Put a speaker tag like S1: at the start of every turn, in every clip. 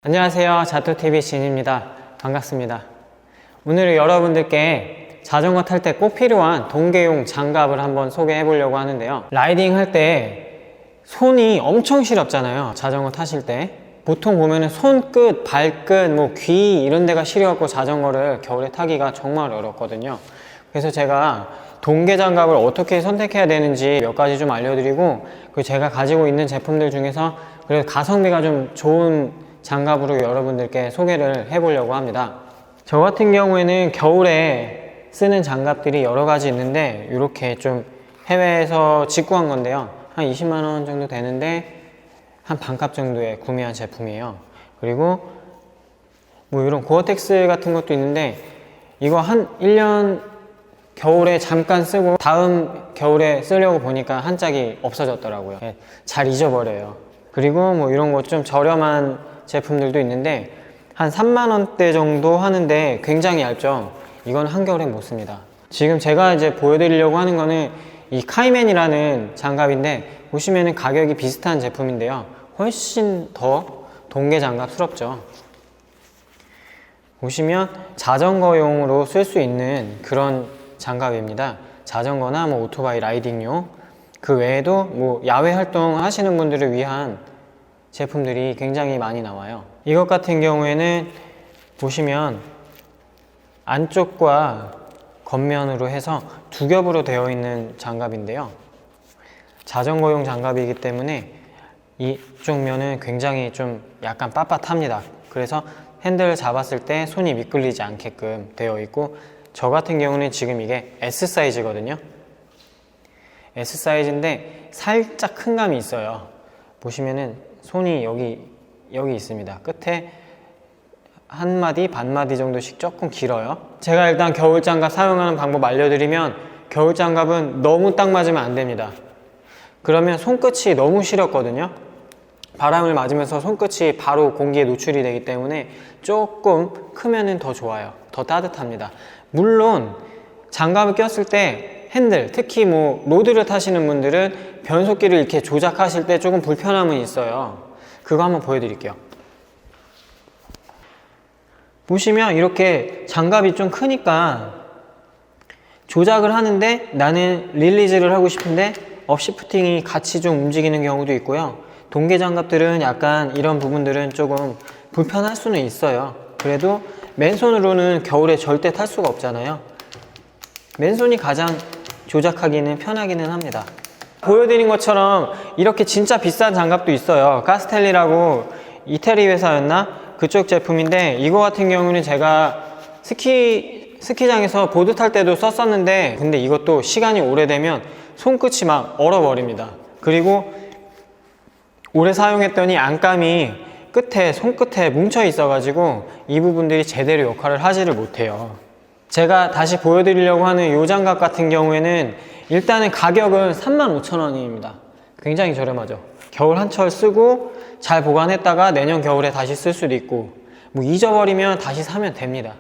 S1: 안녕하세요, 자토TV 진입니다. 반갑습니다. 오늘은 여러분들께 자전거 탈 때 꼭 필요한 동계용 장갑을 한번 소개해 보려고 하는데요. 라이딩 할 때 손이 엄청 시렵잖아요. 자전거 타실 때 보통 보면은 손끝, 발끝, 귀 이런 데가 시려갖고 자전거를 겨울에 타기가 정말 어렵거든요. 그래서 제가 동계 장갑을 어떻게 선택해야 되는지 몇 가지 좀 알려드리고, 그리고 제가 가지고 있는 제품들 중에서 그래도 가성비가 좀 좋은 장갑으로 여러분들께 소개를 해보려고 합니다. 저 같은 경우에는 겨울에 쓰는 장갑들이 여러 가지 있는데, 이렇게 좀 해외에서 직구한 건데요. 한 20만원 정도 되는데 한 반값 정도에 구매한 제품이에요. 그리고 이런 고어텍스 같은 것도 있는데, 이거 한 1년 겨울에 잠깐 쓰고 다음 겨울에 쓰려고 보니까 한 짝이 없어졌더라고요. 잘 잊어버려요. 그리고 이런 거 좀 저렴한 제품들도 있는데 한 3만원대 정도 하는데 굉장히 얇죠. 이건 한겨울에 못 씁니다. 지금 제가 이제 보여드리려고 하는 거는 이 카이맨이라는 장갑인데, 보시면은 가격이 비슷한 제품인데요, 훨씬 더 동계 장갑스럽죠. 보시면 자전거용으로 쓸 수 있는 그런 장갑입니다. 자전거나 오토바이 라이딩용, 그 외에도 야외 활동 하시는 분들을 위한 제품들이 굉장히 많이 나와요. 이것 같은 경우에는 보시면 안쪽과 겉면으로 해서 두 겹으로 되어 있는 장갑인데요, 자전거용 장갑이기 때문에 이쪽 면은 굉장히 좀 약간 빳빳합니다. 그래서 핸들을 잡았을 때 손이 미끌리지 않게끔 되어 있고, 저 같은 경우는 지금 이게 S 사이즈거든요. S 사이즈인데 살짝 큰 감이 있어요. 보시면은 손이 여기 있습니다. 끝에 한 마디, 반마디 정도씩 조금 길어요. 제가 일단 겨울 장갑 사용하는 방법 알려드리면, 겨울 장갑은 너무 딱 맞으면 안 됩니다. 그러면 손끝이 너무 시렵거든요. 바람을 맞으면서 손끝이 바로 공기에 노출이 되기 때문에 조금 크면은 더 좋아요. 더 따뜻합니다. 물론 장갑을 꼈을 때 핸들, 특히 로드를 타시는 분들은 변속기를 이렇게 조작하실 때 조금 불편함은 있어요. 그거 한번 보여드릴게요. 보시면 이렇게 장갑이 좀 크니까 조작을 하는데 나는 릴리즈를 하고 싶은데 업시프팅이 같이 좀 움직이는 경우도 있고요. 동계 장갑들은 약간 이런 부분들은 조금 불편할 수는 있어요. 그래도 맨손으로는 겨울에 절대 탈 수가 없잖아요. 맨손이 가장 조작하기는 편하기는 합니다. 보여드린 것처럼 이렇게 진짜 비싼 장갑도 있어요. 카스텔리라고 이태리 회사였나? 그쪽 제품인데, 이거 같은 경우는 제가 스키장에서 보드 탈 때도 썼었는데, 근데 이것도 시간이 오래되면 손끝이 막 얼어버립니다. 그리고 오래 사용했더니 안감이 손끝에 뭉쳐 있어가지고 이 부분들이 제대로 역할을 하지를 못해요. 제가 다시 보여드리려고 하는 이 장갑 같은 경우에는 일단은 가격은 35,000원입니다. 굉장히 저렴하죠. 겨울 한철 쓰고 잘 보관했다가 내년 겨울에 다시 쓸 수도 있고, 잊어버리면 다시 사면 됩니다.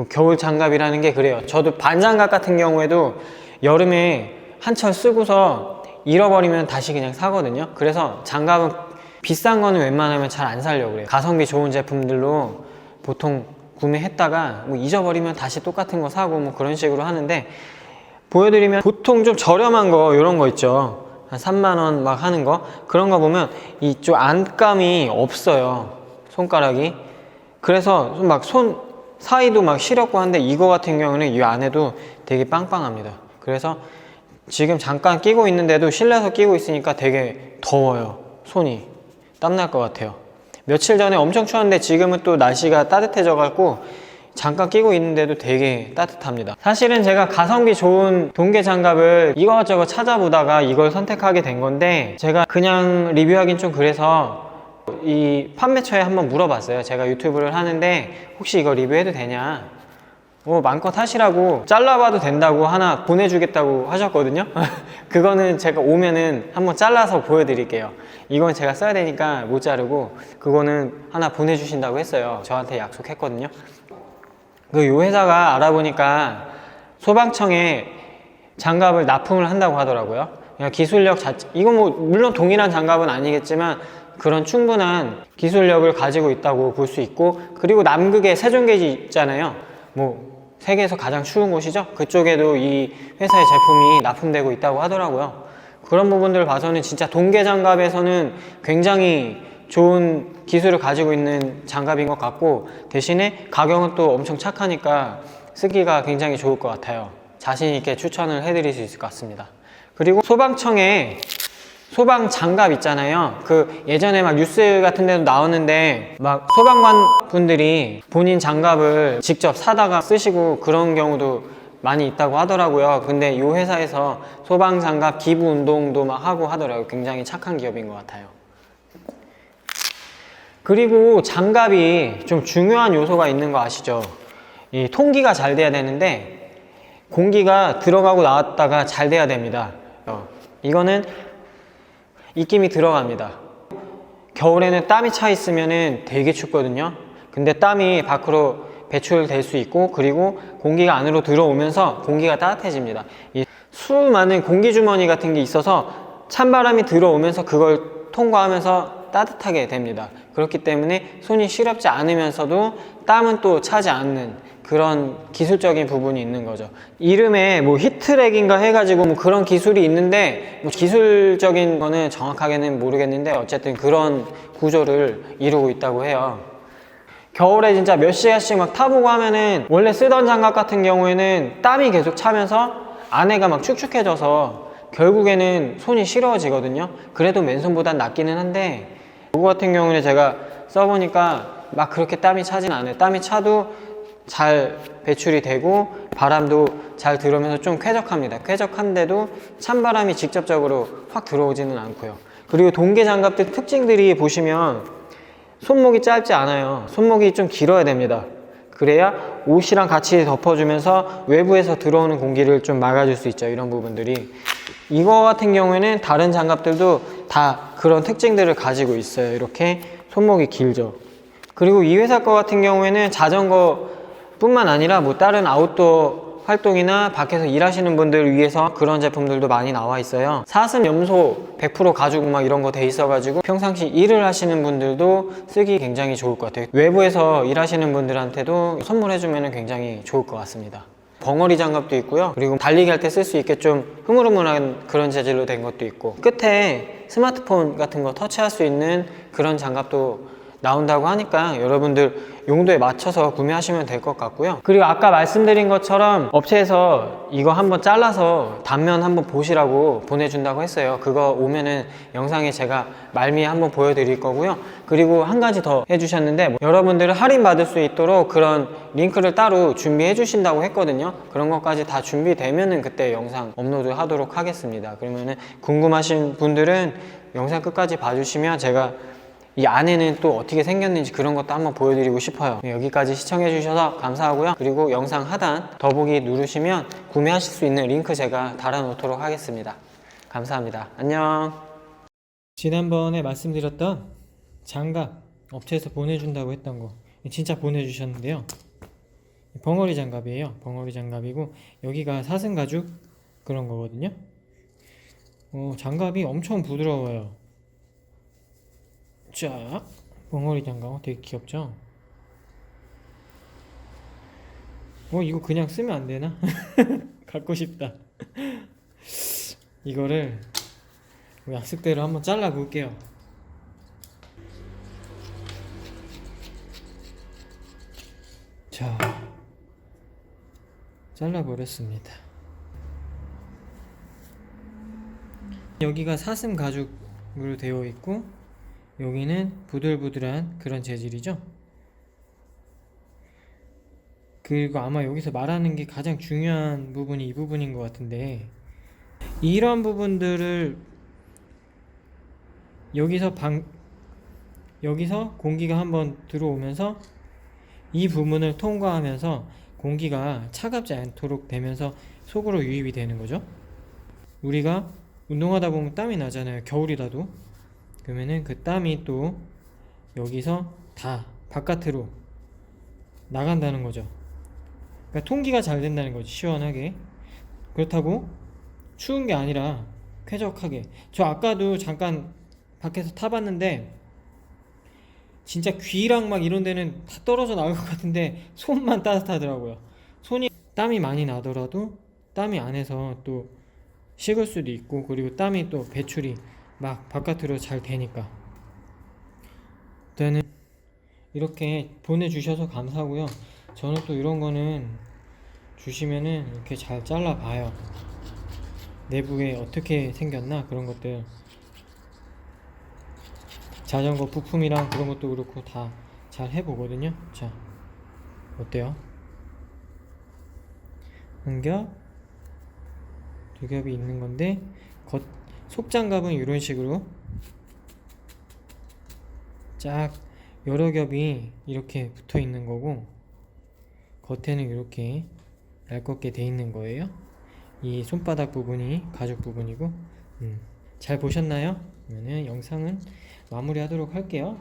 S1: 겨울 장갑이라는 게 그래요. 저도 반장갑 같은 경우에도 여름에 한철 쓰고서 잃어버리면 다시 그냥 사거든요. 그래서 장갑은 비싼 거는 웬만하면 잘 안 사려고 그래요. 가성비 좋은 제품들로 보통 구매했다가 잊어버리면 다시 똑같은 거 사고 그런 식으로 하는데, 보여드리면 보통 좀 저렴한 거 이런 거 있죠. 한 3만원 막 하는 거, 그런 거 보면 이쪽 안감이 없어요, 손가락이. 그래서 손 사이도 시렵고 한데, 이거 같은 경우는 이 안에도 되게 빵빵합니다. 그래서 지금 잠깐 끼고 있는데도 실내에서 끼고 있으니까 되게 더워요. 손이 땀날 것 같아요. 며칠 전에 엄청 추웠는데 지금은 또 날씨가 따뜻해져 갖고 잠깐 끼고 있는데도 되게 따뜻합니다. 사실은 제가 가성비 좋은 동계 장갑을 이것저것 찾아보다가 이걸 선택하게 된 건데, 제가 그냥 리뷰하긴 좀 그래서 이 판매처에 한번 물어봤어요. 제가 유튜브를 하는데 혹시 이거 리뷰해도 되냐, 마음껏 하시라고, 잘라봐도 된다고 하나 보내주겠다고 하셨거든요. 그거는 제가 오면은 한번 잘라서 보여드릴게요. 이건 제가 써야 되니까 못 자르고, 그거는 하나 보내주신다고 했어요. 저한테 약속했거든요. 요 회사가 알아보니까 소방청에 장갑을 납품을 한다고 하더라고요. 그냥 기술력 자체, 이건 뭐 물론 동일한 장갑은 아니겠지만 그런 충분한 기술력을 가지고 있다고 볼 수 있고, 그리고 남극에 세종게이지 있잖아요. 뭐 세계에서 가장 추운 곳이죠. 그쪽에도 이 회사의 제품이 납품되고 있다고 하더라고요. 그런 부분들을 봐서는 진짜 동계 장갑에서는 굉장히 좋은 기술을 가지고 있는 장갑인 것 같고, 대신에 가격은 또 엄청 착하니까 쓰기가 굉장히 좋을 것 같아요. 자신 있게 추천을 해드릴 수 있을 것 같습니다. 그리고 소방청에 소방 장갑 있잖아요. 그 예전에 막 뉴스 같은 데도 나오는데 막 소방관 분들이 본인 장갑을 직접 사다가 쓰시고 그런 경우도 많이 있다고 하더라고요. 근데 이 회사에서 소방 장갑 기부 운동도 막 하고 하더라고요. 굉장히 착한 기업인 것 같아요. 그리고 장갑이 좀 중요한 요소가 있는 거 아시죠? 이 통기가 잘 돼야 되는데 공기가 들어가고 나왔다가 잘 돼야 됩니다. 이거는 입김이 들어갑니다. 겨울에는 땀이 차 있으면 되게 춥거든요. 근데 땀이 밖으로 배출될 수 있고, 그리고 공기가 안으로 들어오면서 공기가 따뜻해집니다. 이 수많은 공기주머니 같은 게 있어서 찬바람이 들어오면서 그걸 통과하면서 따뜻하게 됩니다. 그렇기 때문에 손이 시렵지 않으면서도 땀은 또 차지 않는 그런 기술적인 부분이 있는 거죠. 이름에 뭐 히트랙인가 해가지고 뭐 그런 기술이 있는데, 뭐 기술적인 거는 정확하게는 모르겠는데 어쨌든 그런 구조를 이루고 있다고 해요. 겨울에 진짜 몇 시간씩 막 타보고 하면은, 원래 쓰던 장갑 같은 경우에는 땀이 계속 차면서 안에가 막 축축해져서 결국에는 손이 시려워지거든요. 그래도 맨손보단 낫기는 한데, 이거 같은 경우는 제가 써보니까 막 그렇게 땀이 차진 않아요. 땀이 차도 잘 배출이 되고 바람도 잘 들어오면서 좀 쾌적합니다. 쾌적한데도 찬바람이 직접적으로 확 들어오지는 않고요. 그리고 동계 장갑들 특징들이 보시면 손목이 짧지 않아요. 손목이 좀 길어야 됩니다. 그래야 옷이랑 같이 덮어주면서 외부에서 들어오는 공기를 좀 막아줄 수 있죠. 이런 부분들이. 이거 같은 경우에는 다른 장갑들도 다 그런 특징들을 가지고 있어요. 이렇게 손목이 길죠. 그리고 이 회사 거 같은 경우에는 자전거 뿐만 아니라 뭐 다른 아웃도어 활동이나 밖에서 일하시는 분들을 위해서 그런 제품들도 많이 나와 있어요. 사슴 염소 100% 가죽 막 이런 거 돼 있어가지고 평상시 일을 하시는 분들도 쓰기 굉장히 좋을 것 같아요. 외부에서 일하시는 분들한테도 선물해주면 굉장히 좋을 것 같습니다. 벙어리 장갑도 있고요. 그리고 달리기 할 때 쓸 수 있게 좀 흐물흐물한 그런 재질로 된 것도 있고, 끝에 스마트폰 같은 거 터치할 수 있는 그런 장갑도 나온다고 하니까 여러분들 용도에 맞춰서 구매하시면 될 것 같고요. 그리고 아까 말씀드린 것처럼 업체에서 이거 한번 잘라서 단면 한번 보시라고 보내준다고 했어요. 그거 오면은 영상에 제가 말미에 한번 보여드릴 거고요. 그리고 한 가지 더 해주셨는데, 여러분들은 할인 받을 수 있도록 그런 링크를 따로 준비해 주신다고 했거든요. 그런 것까지 다 준비되면은 그때 영상 업로드 하도록 하겠습니다. 그러면은 궁금하신 분들은 영상 끝까지 봐주시면 제가 이 안에는 또 어떻게 생겼는지 그런 것도 한번 보여드리고 싶어요. 여기까지 시청해 주셔서 감사하고요. 그리고 영상 하단 더보기 누르시면 구매하실 수 있는 링크 제가 달아놓도록 하겠습니다. 감사합니다. 안녕. 지난번에 말씀드렸던 장갑 업체에서 보내준다고 했던 거 진짜 보내주셨는데요. 벙어리 장갑이에요. 벙어리 장갑이고 여기가 사슴 가죽 그런 거거든요. 장갑이 엄청 부드러워요. 자, 벙어리 장갑 되게 귀엽죠? 이거 그냥 쓰면 안 되나? 갖고 싶다. 이거를 약속대로 한번 잘라 볼게요. 자, 잘라 버렸습니다. 여기가 사슴 가죽으로 되어 있고 여기는 부들부들한 그런 재질이죠. 그리고 아마 여기서 말하는 게 가장 중요한 부분이 이 부분인 것 같은데, 이런 부분들을 여기서 공기가 한번 들어오면서 이 부분을 통과하면서 공기가 차갑지 않도록 되면서 속으로 유입이 되는 거죠. 우리가 운동하다 보면 땀이 나잖아요. 겨울이라도. 그러면은 그 땀이 또 여기서 다 바깥으로 나간다는 거죠. 그러니까 통기가 잘 된다는 거지. 시원하게. 그렇다고 추운 게 아니라 쾌적하게. 저 아까도 잠깐 밖에서 타봤는데 진짜 귀랑 막 이런 데는 다 떨어져 나올 것 같은데 손만 따뜻하더라고요. 손이 땀이 많이 나더라도 땀이 안에서 또 식을 수도 있고, 그리고 땀이 또 배출이 막 바깥으로 잘 되니까. 일단은 이렇게 보내주셔서 감사하고요. 저는 또 이런 거는 주시면은 이렇게 잘 잘라 봐요. 내부에 어떻게 생겼나 그런 것들, 자전거 부품이랑 그런 것도 그렇고 다 잘 해보거든요. 자, 어때요? 한 겹, 두 겹이 있는 건데 속장갑은 이런 식으로 쫙 여러 겹이 이렇게 붙어 있는 거고, 겉에는 이렇게 얇게 돼 있는 거예요. 이 손바닥 부분이 가죽 부분이고, 잘 보셨나요? 그러면 영상은 마무리하도록 할게요.